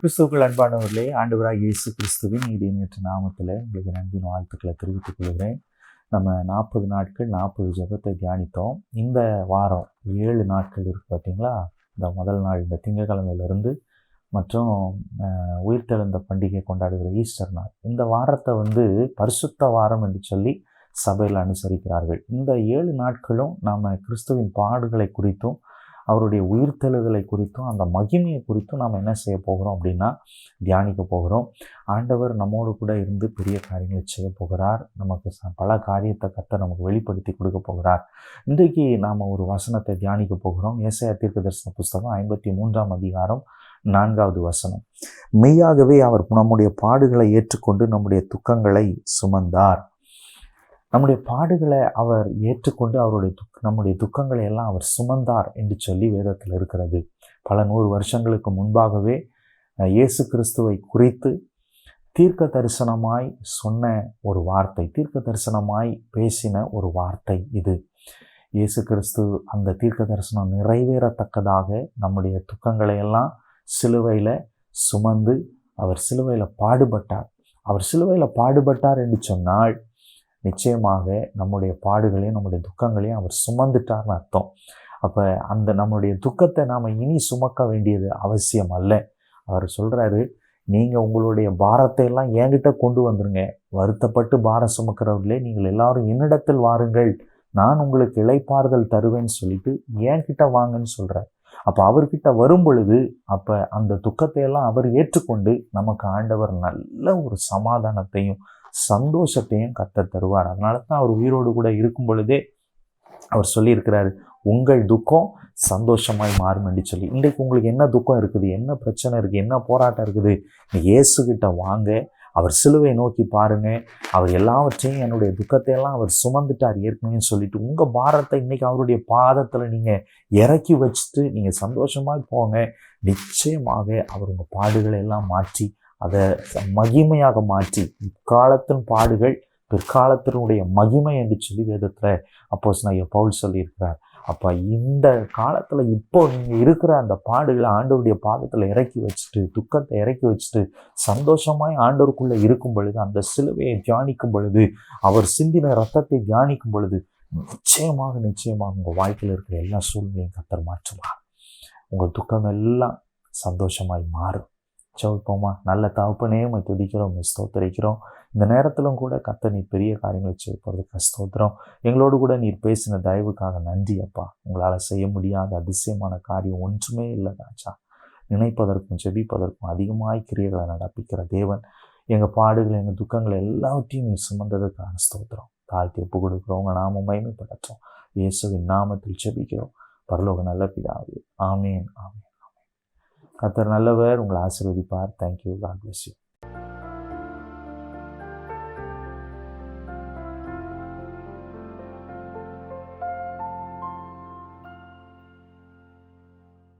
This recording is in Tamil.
கிறிஸ்துவுக்குள் அன்பானவர்களே, ஆண்டவராகிய இயேசு கிறிஸ்துவின் இடையற்ற நாமத்தில் உங்களுக்கு நன்பின் வாழ்த்துக்களை தெரிவித்துக் கொள்கிறேன். நம்ம 40 நாட்கள் 40 ஜெபத்தை தியானித்தோம். இந்த வாரம் 7 நாட்கள் இருக்குது பார்த்தீங்களா. இந்த முதல் நாள் இந்த திங்கட்கிழமையிலிருந்து மற்றும் உயிர்த்தெழுந்த பண்டிகை கொண்டாடுகிற ஈஸ்டர் நாள், இந்த வாரத்தை பரிசுத்த வாரம் என்று சொல்லி சபையில் அனுசரிக்கிறார்கள். இந்த 7 நாட்களும் நாம் கிறிஸ்துவின் பாடுகளை குறித்தும் அவருடைய உயிர்த்தெழுதலை குறித்தும் அந்த மகிமையை குறித்தும் நாம் என்ன செய்ய போகிறோம் அப்படின்னா தியானிக்க போகிறோம். ஆண்டவர் நம்மோடு கூட இருந்து பெரிய காரியங்களை செய்ய போகிறார். நமக்கு பல காரியத்தை கர்த்தர் நமக்கு வெளிப்படுத்தி கொடுக்க போகிறார். இன்றைக்கு நாம் ஒரு வசனத்தை தியானிக்க போகிறோம். ஏசாயா தீர்க்கதரிசன புஸ்தகம் 53ஆம் அதிகாரம் 4வது வசனம். மெய்யாகவே அவர் நம்முடைய பாடுகளை ஏற்றுக்கொண்டு நம்முடைய துக்கங்களை சுமந்தார். நம்முடைய பாடுகளை அவர் ஏற்றுக்கொண்டு நம்முடைய துக்கங்களை எல்லாம் அவர் சுமந்தார் என்று சொல்லி வேதத்தில் இருக்கிறது. பல 100 வருஷங்களுக்கு முன்பாகவே இயேசு கிறிஸ்துவை குறித்து தீர்க்க தரிசனமாய் சொன்ன ஒரு வார்த்தை, தீர்க்க தரிசனமாய் பேசின ஒரு வார்த்தை இது. இயேசு கிறிஸ்து அந்த தீர்க்க தரிசனம் நிறைவேறத்தக்கதாக நம்முடைய துக்கங்களை எல்லாம் சிலுவையில் சுமந்து அவர் சிலுவையில் பாடுபட்டார். அவர் சிலுவையில் பாடுபட்டார் என்று சொன்னால் நிச்சயமாக நம்முடைய பாடுகளையும் நம்முடைய துக்கங்களையும் அவர் சுமந்துட்டார்னு அர்த்தம். அப்போ அந்த நம்முடைய துக்கத்தை நாம் இனி சுமக்க வேண்டியது அவசியம் அல்ல. அவர் சொல்கிறாரு, நீங்கள் உங்களுடைய பாரத்தை எல்லாம் என்கிட்ட கொண்டு வந்துருங்க. வருத்தப்பட்டு பாரம் சுமக்கிறவர்களே, நீங்கள் எல்லாரும் என்னிடத்தில் வாருங்கள், நான் உங்களுக்கு இளைப்பாறுதல் தருவேன்னு சொல்லிட்டு என்கிட்ட வாங்கன்னு சொல்கிறார். அப்போ அவர்கிட்ட வரும் பொழுது அப்போ அந்த துக்கத்தை எல்லாம் அவர் ஏற்றுக்கொண்டு நமக்கு ஆண்டவர் நல்ல ஒரு சமாதானத்தையும் சந்தோஷத்தையும் கர்த்தர் தருவார். அதனால தான் அவர் உயிரோடு கூட இருக்கும் பொழுதே அவர் சொல்லியிருக்கிறாரு, உங்கள் துக்கம் சந்தோஷமாய் மாறும் என்று சொல்லி. இன்றைக்கு உங்களுக்கு என்ன துக்கம் இருக்குது, என்ன பிரச்சனை இருக்குது, என்ன போராட்டம் இருக்குது, இயேசுகிட்ட வாங்க, அவர் சிலுவை நோக்கி பாருங்க. அவர் எல்லாவற்றையும் என்னுடைய துக்கத்தையெல்லாம் அவர் சுமந்துட்டார் ஏற்கனவே சொல்லிட்டு உங்கள் பாரத்தை இன்னைக்கு அவருடைய பாதத்தில் நீங்கள் இறக்கி வச்சுட்டு நீங்கள் சந்தோஷமாய் போங்க. நிச்சயமாக அவர் உங்கள் பாடுகளை எல்லாம் மாற்றி அதை மகிமையாக மாற்றி இக்காலத்தின் பாடுகள் பிற்காலத்தினுடைய மகிமை என்று சொல்லி வேதத்தில் அப்போஸ்தலனாகிய பவுல் சொல்லியிருக்கிறார். அப்போ இந்த காலத்தில் இப்போ நீங்கள் இருக்கிற அந்த பாடுகளை ஆண்டவருடைய பாதத்தில் இறக்கி வச்சுட்டு துக்கத்தை இறக்கி வச்சுட்டு சந்தோஷமாய் ஆண்டவருக்குள்ளே இருக்கும் பொழுது, அந்த சிலுவையை தியானிக்கும் பொழுது, அவர் சிந்தின ரத்தத்தை தியானிக்கும் பொழுது நிச்சயமாக உங்கள் வாழ்க்கையில் இருக்கிற எல்லா சூழ்நிலையும் கர்த்தர் மாற்றுவார். உங்கள் துக்கம் எல்லாம் சந்தோஷமாய் மாறும். ஜெபிப்போமா. நல்ல தகப்பனே, உம்மை துதிக்கிறோம், உம்மை ஸ்தோத்திரிக்கிறோம். இந்த நேரத்திலும் கூட கர்த்தர் நீர் பெரிய காரியங்களை செய்ய போகிறதுக்கு ஸ்தோத்திரம். எங்களோடு கூட நீர் பேசின தயவுக்காக நன்றி அப்பா. உங்களால் செய்ய முடியாத அதிசயமான காரியம் ஒன்றுமே இல்லை ராஜா. நினைப்பதற்கும் ஜெபிப்பதற்கும் அதிகமாய் கிரியைகளை நடப்பிக்கிற தேவன், எங்கள் பாடுகள் எங்கள் துக்கங்களை எல்லாவற்றையும் நீர் சுமந்ததுக்காக ஸ்தோத்திரம். தாழ்த்தி ஒப்பு கொடுக்குறோம். உங்கள் நாமம் மகிமைப்படட்டும். இயேசுவின் நாமத்தில் ஜெபிக்கிறோம் பரலோக நல்ல பிதாவே. ஆமேன் ஆமேன். கர்த்தர் நல்லவர். உங்களை ஆசீர்வதிப்பார். தேங்க்யூ. God bless you.